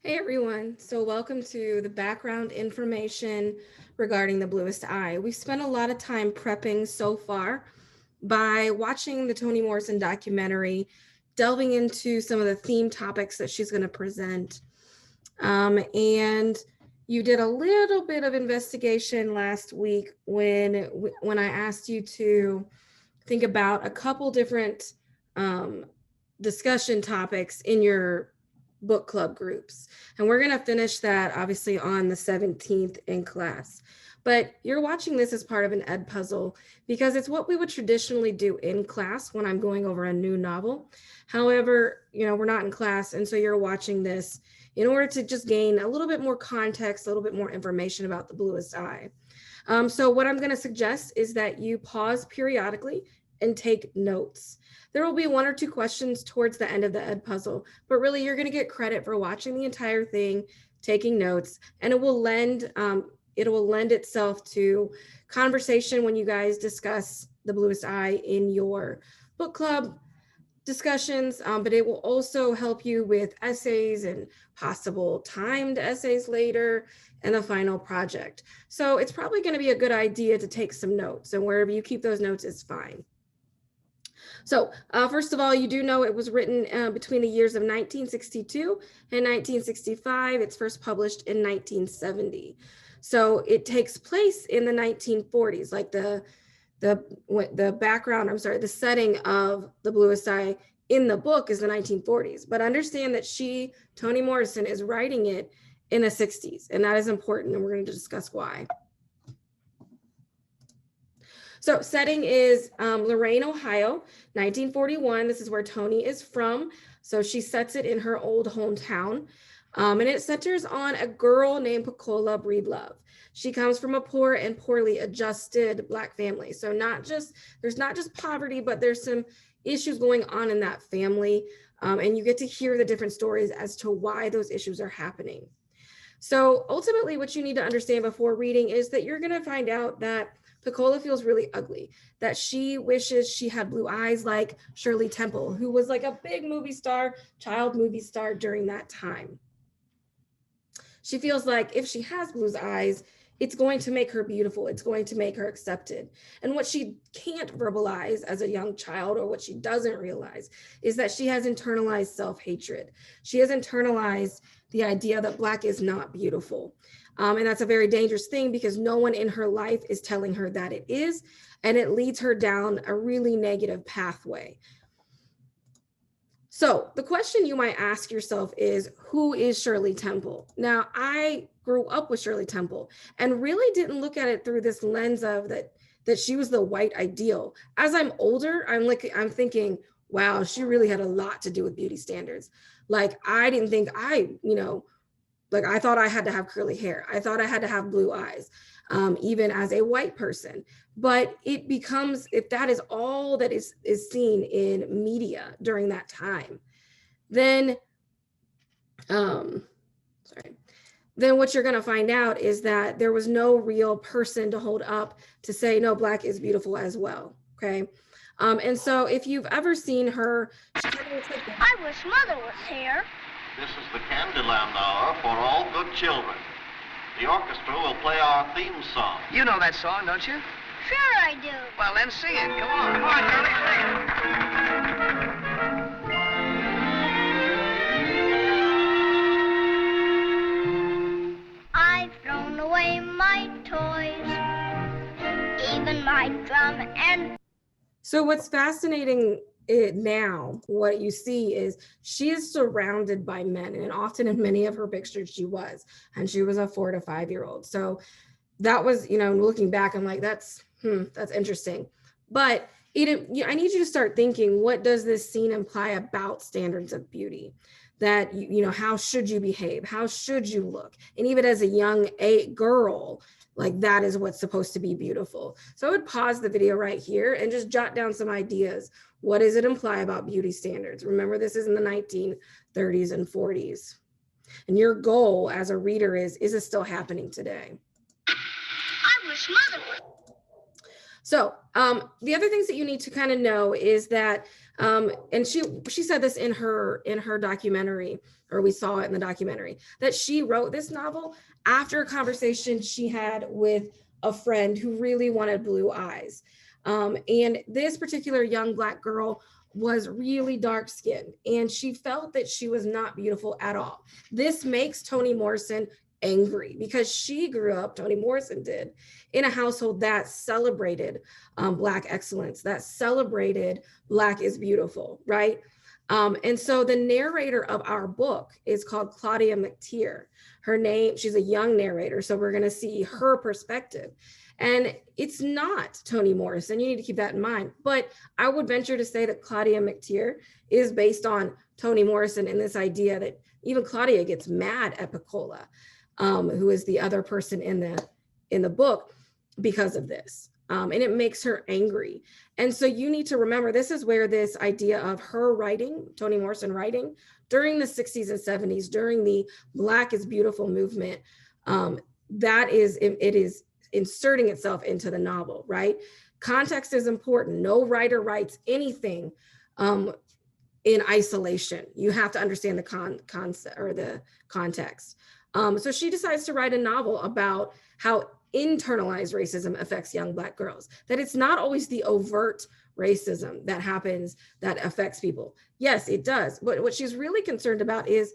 Hey everyone, so welcome to the background information regarding the bluest eye. We've spent a lot of time prepping so far by watching the Toni Morrison documentary, delving into some of the theme topics that she's going to present. And you did a little bit of investigation last week when I asked you to think about a couple different um, discussion topics in your book club groups. And we're going to finish that obviously on the 17th in class. But you're watching this as part of an ed puzzle because it's what we would traditionally do in class when I'm going over a new novel. However, we're not in class. And so you're watching this in order to just gain a little bit more context, a little bit more information about the bluest eye. So what I'm going to suggest is that you pause periodically and take notes. There will be one or two questions towards the end of the ed puzzle, but really you're going to get credit for watching the entire thing, taking notes, and it will lend itself to conversation when you guys discuss the bluest eye in your book club discussions, but it will also help you with essays and possible timed essays later and the final project. So it's probably going to be a good idea to take some notes, and wherever you keep those notes is fine. So first of all, you do know it was written between the years of 1962 and 1965. It's first published in 1970. So it takes place in the 1940s, like the background, the setting of the bluest eye in the book is the 1940s. But understand that Toni Morrison, is writing it in the 60s, and that is important, and we're going to discuss why. So setting is Lorain, Ohio, 1941. This is where Toni is from. So she sets it in her old hometown. And it centers on a girl named Pecola Breedlove. She comes from a poor and poorly adjusted Black family. So there's not just poverty, but there's some issues going on in that family. And you get to hear the different stories as to why those issues are happening. So ultimately, what you need to understand before reading is that you're going to find out that Pecola feels really ugly, that she wishes she had blue eyes like Shirley Temple, who was like a big child movie star during that time. She feels like if she has blue eyes, it's going to make her beautiful. It's going to make her accepted. And what she can't verbalize as a young child, or what she doesn't realize, is that she has internalized self-hatred. She has internalized the idea that Black is not beautiful. And that's a very dangerous thing because no one in her life is telling her that it is, and it leads her down a really negative pathway. So the question you might ask yourself is, who is Shirley Temple? Now, I grew up with Shirley Temple and really didn't look at it through this lens of that she was the white ideal. As I'm older, I'm thinking, wow, she really had a lot to do with beauty standards. Like I didn't think I thought I had to have curly hair. I thought I had to have blue eyes, even as a white person. But it becomes, if that is all that is seen in media during that time, then, then what you're going to find out is that there was no real person to hold up to say, no, Black is beautiful as well. Okay. And so if you've ever seen her, she kind of looks like I wish Mother was here. This is the Candyland Hour for all good children. The orchestra will play our theme song. You know that song, don't you? Sure I do. Well, then sing it. Come on. Come on, Charlie, sing it. I've thrown away my toys, even my drum and... So what's fascinating now, what you see is she is surrounded by men, and often in many of her pictures she was a 4 to 5 year old. So that was, looking back, I'm like, that's interesting. But I need you to start thinking, what does this scene imply about standards of beauty? That, how should you behave? How should you look? And even as a young girl, like that is what's supposed to be beautiful. So I would pause the video right here and just jot down some ideas. What does it imply about beauty standards? Remember, this is in the 1930s and 40s. And your goal as a reader is it still happening today? I wish Mother would. So the other things that you need to kind of know is that And she said this in her documentary, or we saw it in the documentary, that she wrote this novel after a conversation she had with a friend who really wanted blue eyes. And this particular young Black girl was really dark skinned, and she felt that she was not beautiful at all. This makes Toni Morrison angry because she grew up, Toni Morrison did, in a household that celebrated Black excellence, that celebrated Black is beautiful, right? And so the narrator of our book is called Claudia McTeer. Her name, she's a young narrator, so we're gonna see her perspective. And it's not Toni Morrison, you need to keep that in mind. But I would venture to say that Claudia McTeer is based on Toni Morrison in this idea that even Claudia gets mad at Pecola, who is the other person in the book, because of this. And it makes her angry. And so you need to remember, this is where this idea of her writing, Toni Morrison writing, during the 60s and 70s, during the Black is Beautiful movement, it is inserting itself into the novel, right? Context is important. No writer writes anything in isolation. You have to understand the concept or the context. So she decides to write a novel about how internalized racism affects young Black girls, that it's not always the overt racism that happens that affects people. Yes, it does. But what she's really concerned about is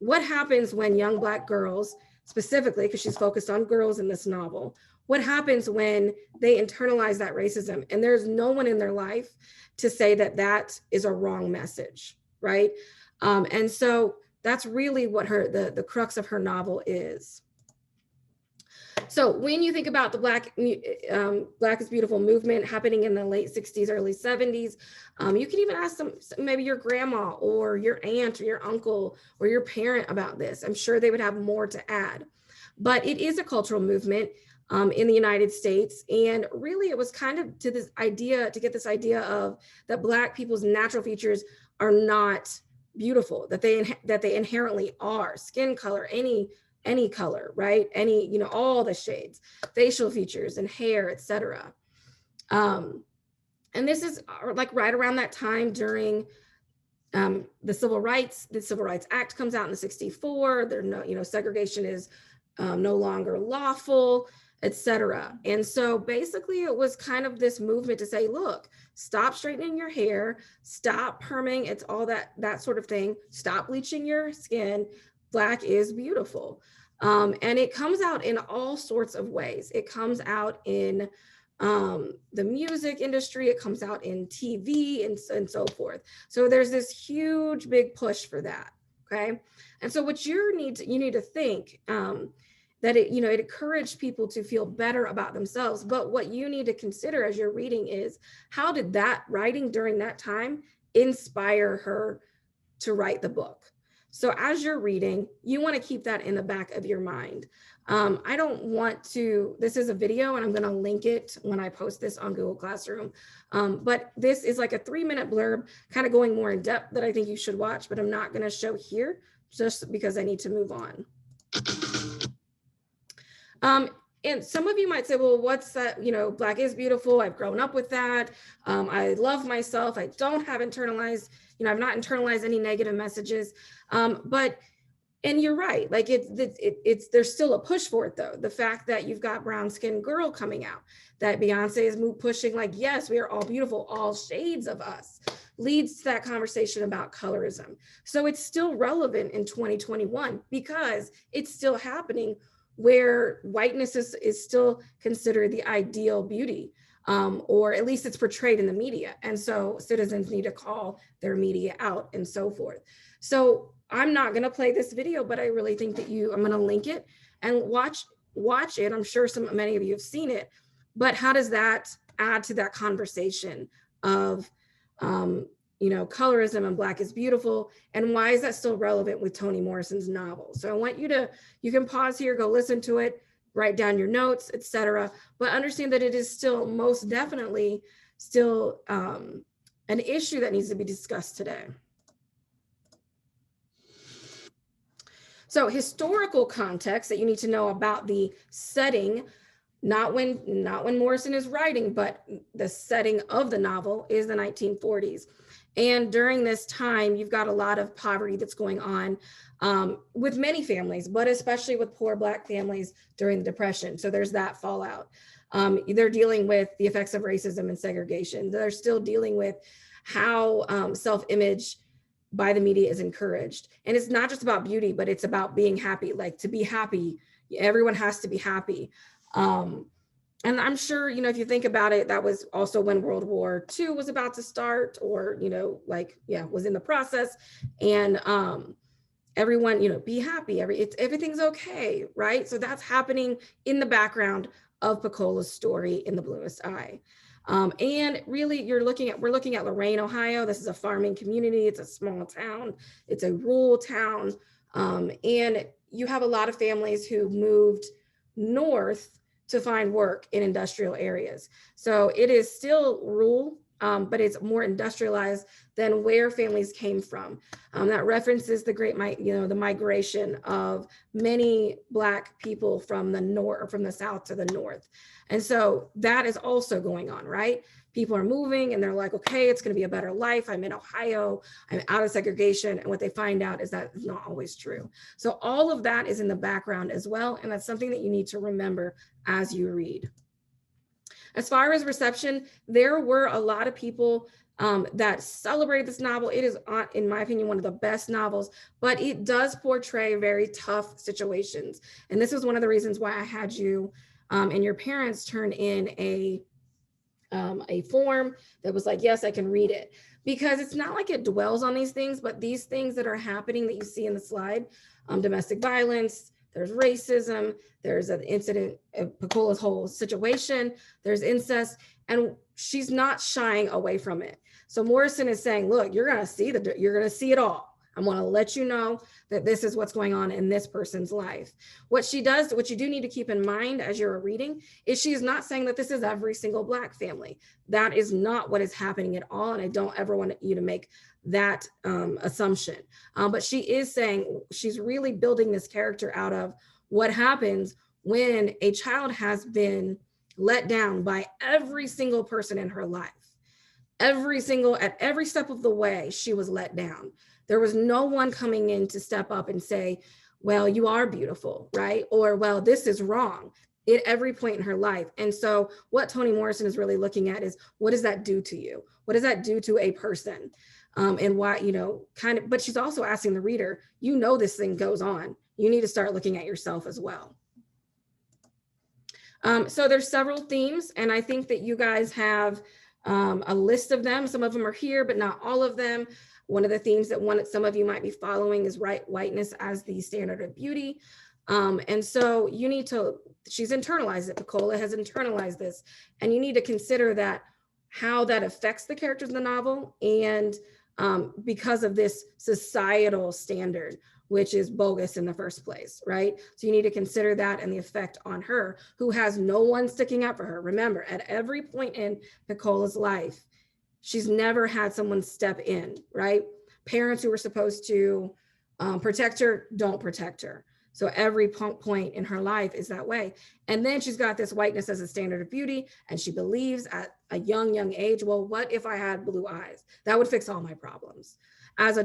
what happens when young Black girls, specifically, because she's focused on girls in this novel, what happens when they internalize that racism and there's no one in their life to say that that is a wrong message, right? And so that's really what the crux of her novel is. So when you think about the Black is Beautiful movement happening in the late 60s, early 70s, you can even ask maybe your grandma or your aunt or your uncle or your parent about this. I'm sure they would have more to add. But it is a cultural movement in the United States. And really it was kind of to get this idea of that Black people's natural features are not beautiful, that they inherently are. Skin color, any color, right? All the shades, facial features and hair, etc. And this is like right around that time during the Civil Rights Act comes out in '64. There no, segregation is no longer lawful, etc. And so basically it was kind of this movement to say, look, stop straightening your hair, stop perming, it's all that sort of thing, stop bleaching your skin, Black is beautiful. And it comes out in all sorts of ways. It comes out in the music industry, it comes out in TV and so forth. So there's this huge, big push for that, okay? And so what you need to think, that it encouraged people to feel better about themselves. But what you need to consider as you're reading is, how did that writing during that time inspire her to write the book? So as you're reading, you want to keep that in the back of your mind. I don't want to, this is a video and I'm going to link it when I post this on Google Classroom. But this is like a 3-minute blurb, kind of going more in depth, that I think you should watch, but I'm not going to show here just because I need to move on. And some of you might say, well, what's that? Black is beautiful. I've grown up with that. I love myself. I don't have internalized, I've not internalized any negative messages. And you're right. Like there's still a push for it though. The fact that you've got brown skinned girl coming out, that Beyonce is pushing, like, yes, we are all beautiful, all shades of us, leads to that conversation about colorism. So it's still relevant in 2021 because it's still happening, where whiteness is still considered the ideal beauty, or at least it's portrayed in the media. And so citizens need to call their media out and so forth. So I'm not gonna play this video, but I really think that I'm gonna link it and watch it. I'm sure many of you have seen it, but how does that add to that conversation of colorism and Black is beautiful, and why is that still relevant with Toni Morrison's novel? So I want you can pause here, go listen to it, write down your notes, etc. But understand that it is still most definitely still an issue that needs to be discussed today. So historical context that you need to know about the setting, not when Morrison is writing, but the setting of the novel is the 1940s. And during this time, you've got a lot of poverty that's going on with many families, but especially with poor Black families during the Depression. So there's that fallout. They're dealing with the effects of racism and segregation. They're still dealing with how self-image by the media is encouraged. And it's not just about beauty, but it's about being happy. Like, to be happy, everyone has to be happy. And I'm sure, if you think about it, that was also when World War II was about to start, or, was in the process. And everyone, be happy, everything's okay, right? So that's happening in the background of Pecola's story in The Bluest Eye. And really, we're looking at Lorain, Ohio. This is a farming community. It's a small town. It's a rural town. And you have a lot of families who moved north to find work in industrial areas. So it is still rural, but it's more industrialized than where families came from. That references the migration of many Black people from the north, or from the south to the north. And so that is also going on, right? People are moving and they're like, okay, it's going to be a better life. I'm in Ohio, I'm out of segregation. And what they find out is that it's not always true. So all of that is in the background as well. And that's something that you need to remember as you read. As far as reception, there were a lot of people that celebrated this novel. It is, in my opinion, one of the best novels, but it does portray very tough situations. And this is one of the reasons why I had you and your parents turn in a form that was like, yes, I can read it, because it's not like it dwells on these things, but these things that are happening that you see in the slide, domestic violence, there's racism, there's an incident of Pecola's whole situation, there's incest, and she's not shying away from it. So Morrison is saying, look, you're gonna see it all. I want to let you know that this is what's going on in this person's life. What you do need to keep in mind as you're reading is she's not saying that this is every single Black family. That is not what is happening at all. And I don't ever want you to make that assumption. But she is saying, she's really building this character out of what happens when a child has been let down by every single person in her life. At every step of the way, she was let down. There was no one coming in to step up and say, well, you are beautiful, right? Or, well, this is wrong, at every point in her life. And so what Toni Morrison is really looking at is, what does that do to you? What does that do to a person? And why, but she's also asking the reader, this thing goes on. You need to start looking at yourself as well. So there's several themes, and I think that you guys have a list of them. Some of them are here, but not all of them. One of the themes that some of you might be following is whiteness as the standard of beauty. And so she's internalized it. Pecola has internalized this, and you need to consider that, how that affects the characters in the novel, and because of this societal standard, which is bogus in the first place, right? So you need to consider that and the effect on her, who has no one sticking up for her. Remember, at every point in Pecola's life, she's never had someone step in, right? Parents who were supposed to protect her don't protect her. So every point in her life is that way. And then she's got this whiteness as a standard of beauty, and she believes at a young age, well, what if I had blue eyes? That would fix all my problems. As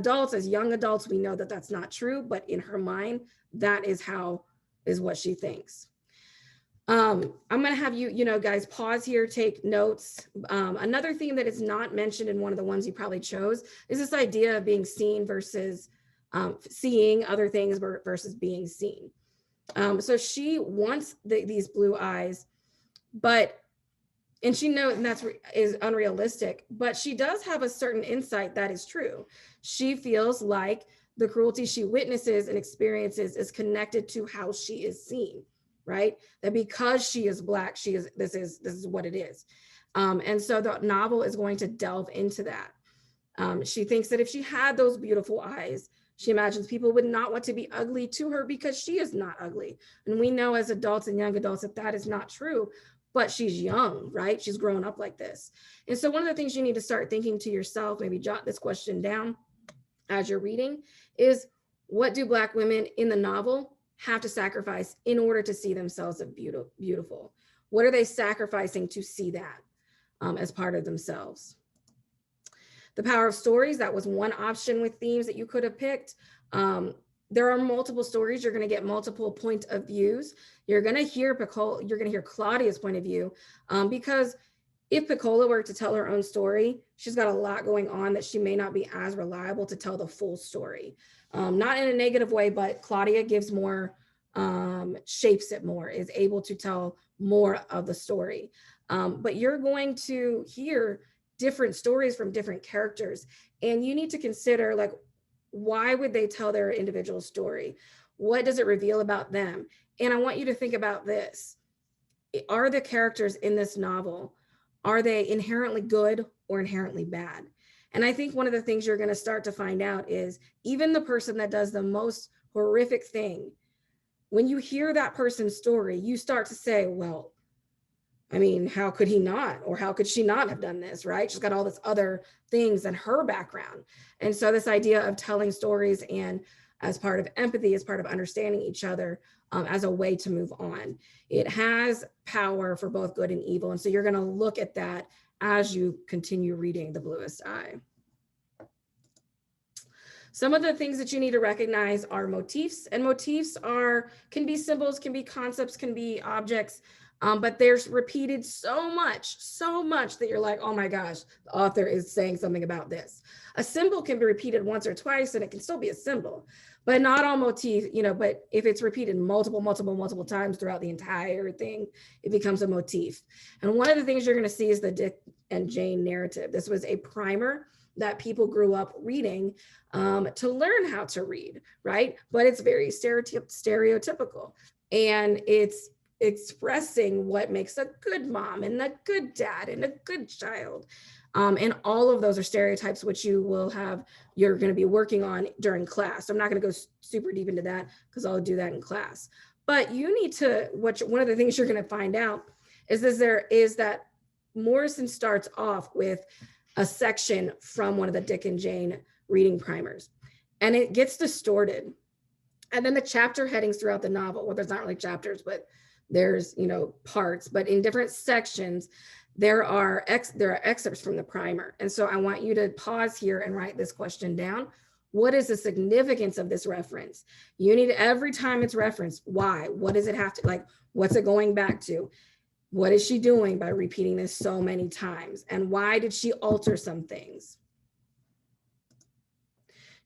young adults, we know that that's not true, but in her mind, that is what she thinks. I'm gonna have you guys pause here, take notes. Another theme that is not mentioned in one of the ones you probably chose is this idea of being seen versus seeing other things versus being seen. So she wants these blue eyes, and she knows, and is unrealistic, but she does have a certain insight that is true. She feels like the cruelty she witnesses and experiences is connected to how she is seen, right? That because she is Black, this is what it is. And so the novel is going to delve into that. She thinks that if she had those beautiful eyes, she imagines people would not want to be ugly to her because she is not ugly. And we know as adults and young adults that is not true, but she's young, right? She's grown up like this. And so one of the things you need to start thinking to yourself, maybe jot this question down as you're reading, is what do Black women in the novel have to sacrifice in order to see themselves as beautiful? What are they sacrificing to see that as part of themselves? The power of stories, that was one option with themes that you could have picked. There are multiple stories. You're going to get multiple point of views. You're going to hear Claudia's point of view, because if Pecola were to tell her own story, she's got a lot going on that she may not be as reliable to tell the full story. Not in a negative way, but Claudia gives more, shapes it more, is able to tell more of the story. But you're going to hear different stories from different characters, and you need to consider, like, why would they tell their individual story? What does it reveal about them? And I want you to think about this. Are the characters in this novel, are they inherently good or inherently bad? And I think one of the things you're going to start to find out is even the person that does the most horrific thing, when you hear that person's story, you start to say, well, I mean, how could he not? Or how could she not have done this, right? She's got all this other things in her background. And so this idea of telling stories and as part of empathy, as part of understanding each other, as a way to move on. It has power for both good and evil. And so you're going to look at that as you continue reading The Bluest Eye. Some of the things that you need to recognize are motifs, and motifs can be symbols, can be concepts, can be objects, but there's repeated so much that you're like, oh my gosh, the author is saying something about this. A symbol can be repeated once or twice and it can still be a symbol, but not all motif, but if it's repeated multiple times throughout the entire thing, it becomes a motif. And one of the things you're going to see is the Dick and Jane narrative. This was a primer that people grew up reading to learn how to read, right? But it's very stereotypical, and it's expressing what makes a good mom and a good dad and a good child. And all of those are stereotypes which you're going to be working on during class. I'm not going to go super deep into that because I'll do that in class. But you need to, one of the things you're going to find out is that Morrison starts off with a section from one of the Dick and Jane reading primers, and it gets distorted. And then the chapter headings throughout the novel, well, there's not really chapters, but there's, parts, but in different sections, there are excerpts from the primer. And so I want you to pause here and write this question down. What is the significance of this reference? You need, every time it's referenced, why? What does it have to, like, what's it going back to? What is she doing by repeating this so many times? And why did she alter some things?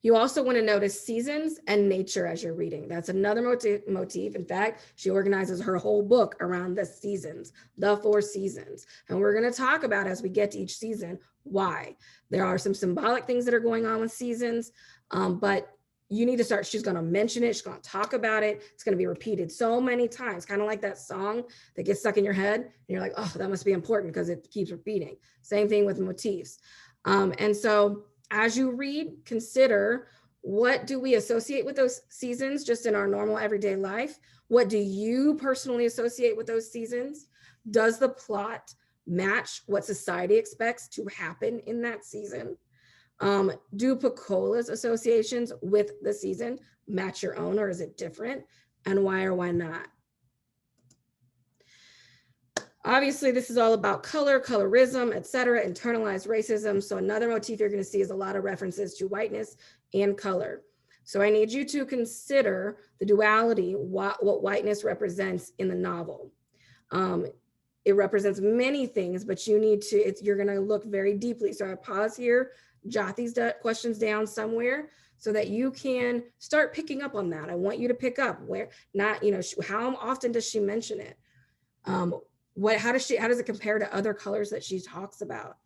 You also want to notice seasons and nature as you're reading. That's another motif. In fact, she organizes her whole book around the seasons, the 4 seasons. And we're going to talk about, as we get to each season, why. There are some symbolic things that are going on with seasons, but you need to start, she's going to mention it. She's going to talk about it. It's going to be repeated so many times, kind of like that song that gets stuck in your head. And you're like, oh, that must be important because it keeps repeating. Same thing with motifs. And so as you read, consider, what do we associate with those seasons just in our normal everyday life? What do you personally associate with those seasons? Does the plot match what society expects to happen in that season? Do Pecola's associations with the season match your own, or is it different? And why or why not? Obviously, this is all about color, colorism, etc., internalized racism. So another motif you're going to see is a lot of references to whiteness and color. So I need you to consider the duality, what whiteness represents in the novel. It represents many things, but you're going to look very deeply. So I pause here, jot these questions down somewhere so that you can start picking up on that. I want you to pick up how often does she mention it? How does it compare to other colors that she talks about?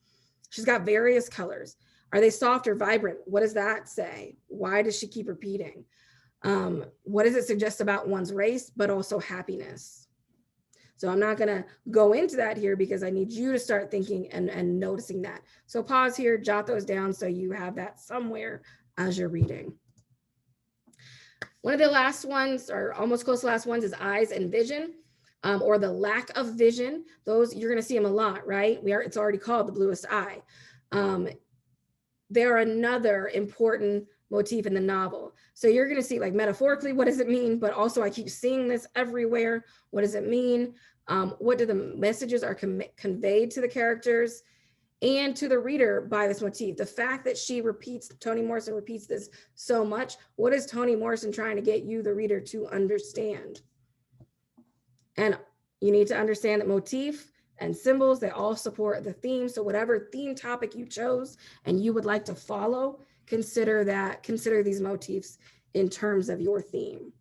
She's got various colors. Are they soft or vibrant? What does that say? Why does she keep repeating? What does it suggest about one's race, but also happiness? So I'm not gonna go into that here because I need you to start thinking and noticing that. So pause here, jot those down so you have that somewhere as you're reading. One of the last ones, or almost close to last ones, is eyes and vision. Or the lack of vision. Those, you're going to see them a lot, right? It's already called The Bluest Eye. They're another important motif in the novel. So you're going to see, like, metaphorically, what does it mean? But also I keep seeing this everywhere. What does it mean? What do the messages are conveyed to the characters? and to the reader by this motif. The fact that Toni Morrison repeats this so much, what is Toni Morrison trying to get you, the reader, to understand? And you need to understand that motif and symbols, they all support the theme. So whatever theme topic you chose and you would like to follow, consider these motifs in terms of your theme.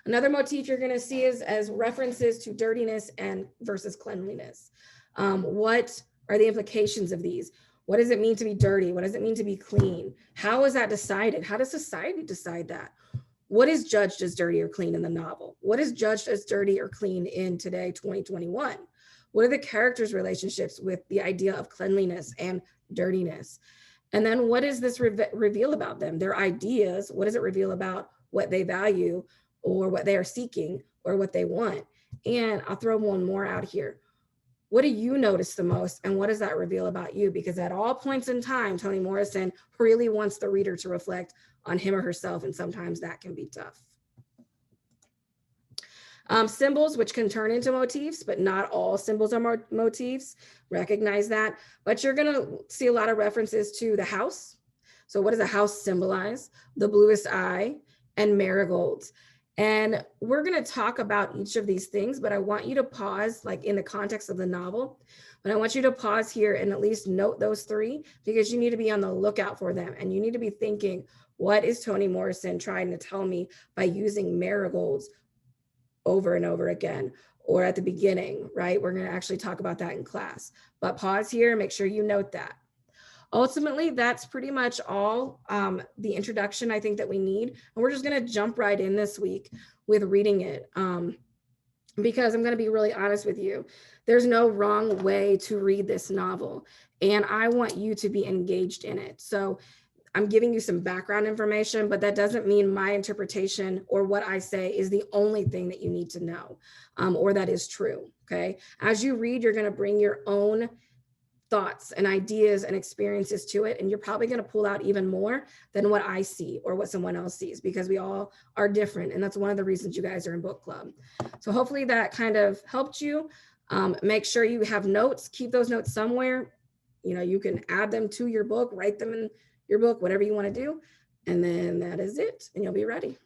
Another motif you're going to see is as references to dirtiness and versus cleanliness. What are the implications of these? What does it mean to be dirty? What does it mean to be clean? How is that decided? How does society decide that? What is judged as dirty or clean in the novel? What is judged as dirty or clean in today, 2021? What are the characters' relationships with the idea of cleanliness and dirtiness? And then what does this reveal about them? Their ideas, what does it reveal about what they value or what they are seeking or what they want? And I'll throw one more out here. What do you notice the most, and what does that reveal about you? Because at all points in time, Toni Morrison really wants the reader to reflect on him or herself, and sometimes that can be tough. Symbols, which can turn into motifs, but not all symbols are motifs. Recognize that. But you're going to see a lot of references to the house. So what does a house symbolize? The bluest eye and marigolds. And we're going to talk about each of these things, but I want you to pause, like in the context of the novel, but I want you to pause here and at least note those three, because you need to be on the lookout for them. And you need to be thinking, what is Toni Morrison trying to tell me by using marigolds over and over again, or at the beginning, right? We're going to actually talk about that in class, but pause here, make sure you note that. Ultimately, that's pretty much all the introduction I think that we need. And we're just going to jump right in this week with reading it, because I'm going to be really honest with you. There's no wrong way to read this novel, and I want you to be engaged in it. So I'm giving you some background information, but that doesn't mean my interpretation or what I say is the only thing that you need to know, or that is true, okay? As you read, you're going to bring your own thoughts and ideas and experiences to it, and you're probably going to pull out even more than what I see or what someone else sees, because we all are different, and that's one of the reasons you guys are in book club. So hopefully that kind of helped you. Make sure you have notes, keep those notes somewhere. You know, you can add them to your book, write them in your book, whatever you want to do, and then that is it, and you'll be ready.